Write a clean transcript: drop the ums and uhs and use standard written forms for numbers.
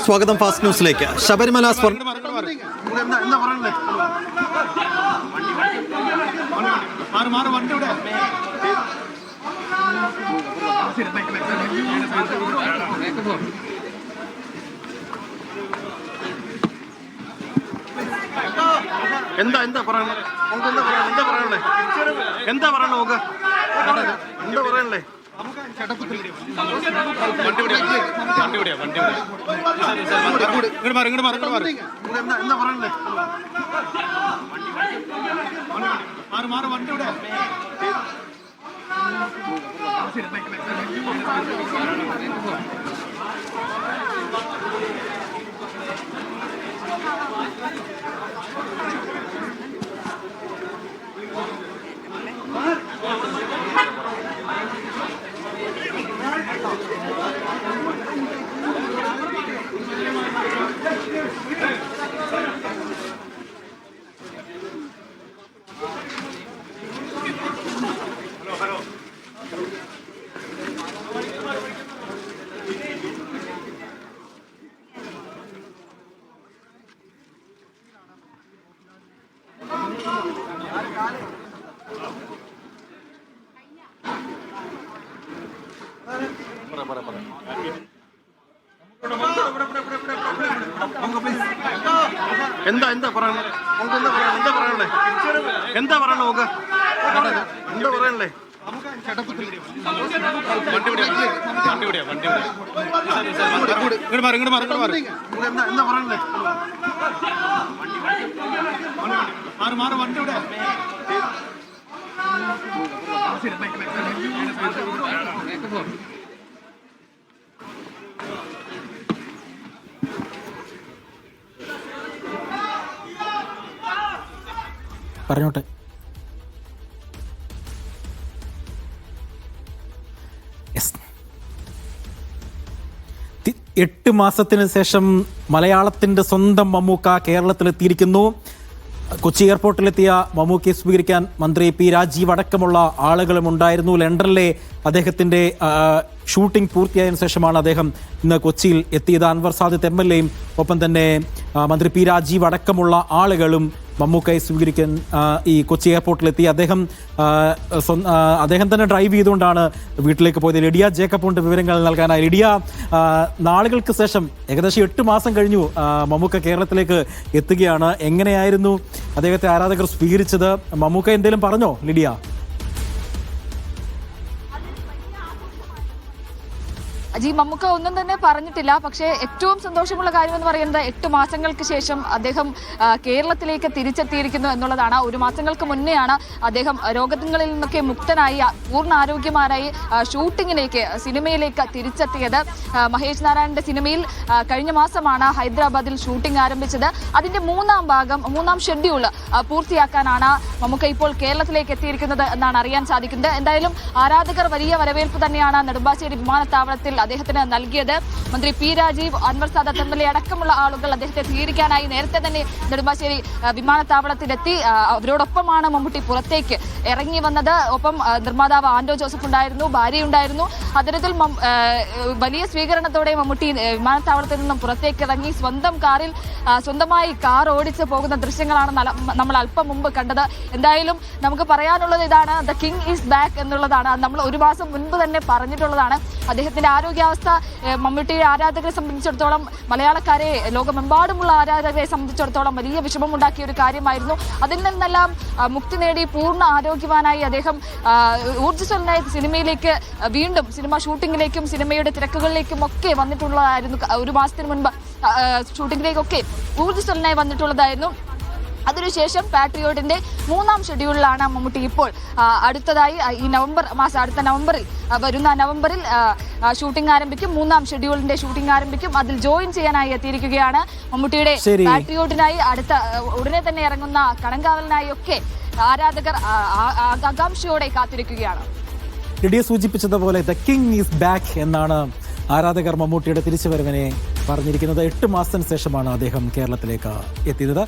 സ്വാഗതം ഫാസ്റ്റ് ന്യൂസിലേക്ക്. ശബരിമല എന്താ പറയണേ? പറഞ്ഞോട്ടെ. എട്ട് മാസത്തിന് ശേഷം മലയാളത്തിൻ്റെ സ്വന്തം മമ്മൂക്ക കേരളത്തിലെത്തിയിരിക്കുന്നു. കൊച്ചി എയർപോർട്ടിലെത്തിയ മമ്മൂക്കയെ സ്വീകരിക്കാൻ മന്ത്രി പി രാജീവ് അടക്കമുള്ള ആളുകളും ഉണ്ടായിരുന്നു. ലണ്ടനിലെ അദ്ദേഹത്തിൻ്റെ ഷൂട്ടിംഗ് പൂർത്തിയായതിനു ശേഷമാണ് അദ്ദേഹം ഇന്ന് കൊച്ചിയിൽ എത്തിയത്. അൻവർ സാദിത്ത് MLA-യും ഒപ്പം തന്നെ മന്ത്രി പി രാജീവ് അടക്കമുള്ള ആളുകളും മമ്മൂക്കയെ സ്വീകരിക്കാൻ ഈ കൊച്ചി എയർപോർട്ടിലെത്തി. അദ്ദേഹം തന്നെ ഡ്രൈവ് ചെയ്തുകൊണ്ടാണ് വീട്ടിലേക്ക് പോയത്. ലിഡിയ ജേക്കബ് ഉണ്ട് വിവരങ്ങൾ നൽകാനായി. ലിഡിയ, നാളുകൾക്ക് ശേഷം ഏകദേശം 8 മാസം കഴിഞ്ഞു മമ്മൂക്ക കേരളത്തിലേക്ക് എത്തുകയാണ്. എങ്ങനെയായിരുന്നു അദ്ദേഹത്തെ ആരാധകർ സ്വീകരിച്ചത്? മമ്മൂക്ക എന്തെങ്കിലും പറഞ്ഞോ ലിഡിയ? മമ്മൂക്ക ഒന്നും തന്നെ പറഞ്ഞിട്ടില്ല. പക്ഷേ ഏറ്റവും സന്തോഷമുള്ള കാര്യം എന്ന് പറയുന്നത് 8 മാസങ്ങൾക്ക് ശേഷം അദ്ദേഹം കേരളത്തിലേക്ക് തിരിച്ചെത്തിയിരിക്കുന്നു എന്നുള്ളതാണ്. 1 മാസങ്ങൾക്ക് മുന്നെയാണ് അദ്ദേഹം രോഗങ്ങളിൽ നിന്നൊക്കെ മുക്തനായി പൂർണ്ണ ആരോഗ്യമാരായി ഷൂട്ടിങ്ങിലേക്ക് സിനിമയിലേക്ക് തിരിച്ചെത്തിയത്. മഹേഷ് നാരായണന്റെ സിനിമയിൽ കഴിഞ്ഞ മാസമാണ് ഹൈദരാബാദിൽ ഷൂട്ടിംഗ് ആരംഭിച്ചത്. അതിന്റെ 3ാം ഷെഡ്യൂൾ പൂർത്തിയാക്കാനാണ് മമ്മൂക്ക ഇപ്പോൾ കേരളത്തിലേക്ക് എത്തിയിരിക്കുന്നത് എന്നാണ് അറിയാൻ സാധിക്കുന്നത്. എന്തായാലും ആരാധകർ വലിയ വരവേൽപ്പ് തന്നെയാണ് നെടുമ്പാശ്ശേരി വിമാനത്താവളത്തിൽ അദ്ദേഹത്തിന് നൽകിയത്. മന്ത്രി പി രാജീവ്, അൻവർ സാദത്ത് MLA അടക്കമുള്ള ആളുകൾ അദ്ദേഹത്തെ സ്വീകരിക്കാനായി നേരത്തെ തന്നെ നെടുമ്പാശ്ശേരി വിമാനത്താവളത്തിലെത്തി. അവരോടൊപ്പമാണ് മമ്മൂട്ടി പുറത്തേക്ക് ഇറങ്ങി വന്നത്. ഒപ്പം നിർമ്മാതാവ് ആൻഡോ ജോസഫ് ഉണ്ടായിരുന്നു, ഭാര്യയുണ്ടായിരുന്നു. അത്തരത്തിൽ വലിയ സ്വീകരണത്തോടെ മമ്മൂട്ടി വിമാനത്താവളത്തിൽ നിന്നും പുറത്തേക്ക് ഇറങ്ങി സ്വന്തമായി കാർ ഓടിച്ച് പോകുന്ന ദൃശ്യങ്ങളാണ് നമ്മൾ അല്പം മുമ്പ് കണ്ടത്. എന്തായാലും നമുക്ക് പറയാനുള്ളത് ഇതാണ്, ദ കിങ് ഈസ് ബാക്ക് എന്നുള്ളതാണ്. നമ്മൾ 1 മാസം മുൻപ് തന്നെ പറഞ്ഞിട്ടുള്ളതാണ്. അദ്ദേഹത്തിന്റെ ആരോഗ്യാവസ്ഥ മമ്മൂട്ടിയുടെ ആരാധകരെ സംബന്ധിച്ചിടത്തോളം, മലയാളക്കാരെ, ലോകമെമ്പാടുമുള്ള ആരാധകരെ സംബന്ധിച്ചിടത്തോളം വലിയ വിഷമമുണ്ടാക്കിയ ഒരു കാര്യമായിരുന്നു. അതിൽ നിന്നെല്ലാം മുക്തി നേടി പൂർണ്ണ ആരോഗ്യവാനായി അദ്ദേഹം ഊർജ്ജസ്വലനായ സിനിമയിലേക്ക് വീണ്ടും സിനിമ ഷൂട്ടിങ്ങിലേക്കും സിനിമയുടെ തിരക്കുകളിലേക്കും ഒക്കെ വന്നിട്ടുള്ളതായിരുന്നു. 1 മാസത്തിന് മുൻപ് ഷൂട്ടിങ്ങിലേക്കൊക്കെ ഊർജ്ജസ്വലനായി വന്നിട്ടുള്ളതായിരുന്നു. അതിനുശേഷം പാട്രിയോട്ടിന്റെ 3ാം ഷെഡ്യൂളിലാണ് മമ്മൂട്ടി ഇപ്പോൾ അടുത്തതായി അടുത്ത നവംബറിൽ ഷൂട്ടിംഗ് ആരംഭിക്കും. 3ാം ഷെഡ്യൂളിന്റെ ഷൂട്ടിംഗ് ആരംഭിക്കും. അതിൽ ജോയിൻ ചെയ്യാനായി എത്തിയിരിക്കുകയാണ് മമ്മൂട്ടിയുടെ പാട്രിയോട്ടിനായി. ഉടനെ തന്നെ ഇറങ്ങുന്ന കണങ്കാവലിനായി ഒക്കെ ആരാധകർ ആകാംക്ഷയോടെ കാത്തിരിക്കുകയാണ്. ലിഡിയ സൂചിപ്പിച്ചതുപോലെ ദ കിങ് ഈസ് ബാക്ക് എന്നാണ് ആരാധകർ മമ്മൂട്ടിയുടെ തിരിച്ചുവരവിനെ പറഞ്ഞിരിക്കുന്നത്. 8 മാസത്തിന് ശേഷമാണ് അദ്ദേഹം കേരളത്തിലേക്ക് എത്തിയത്.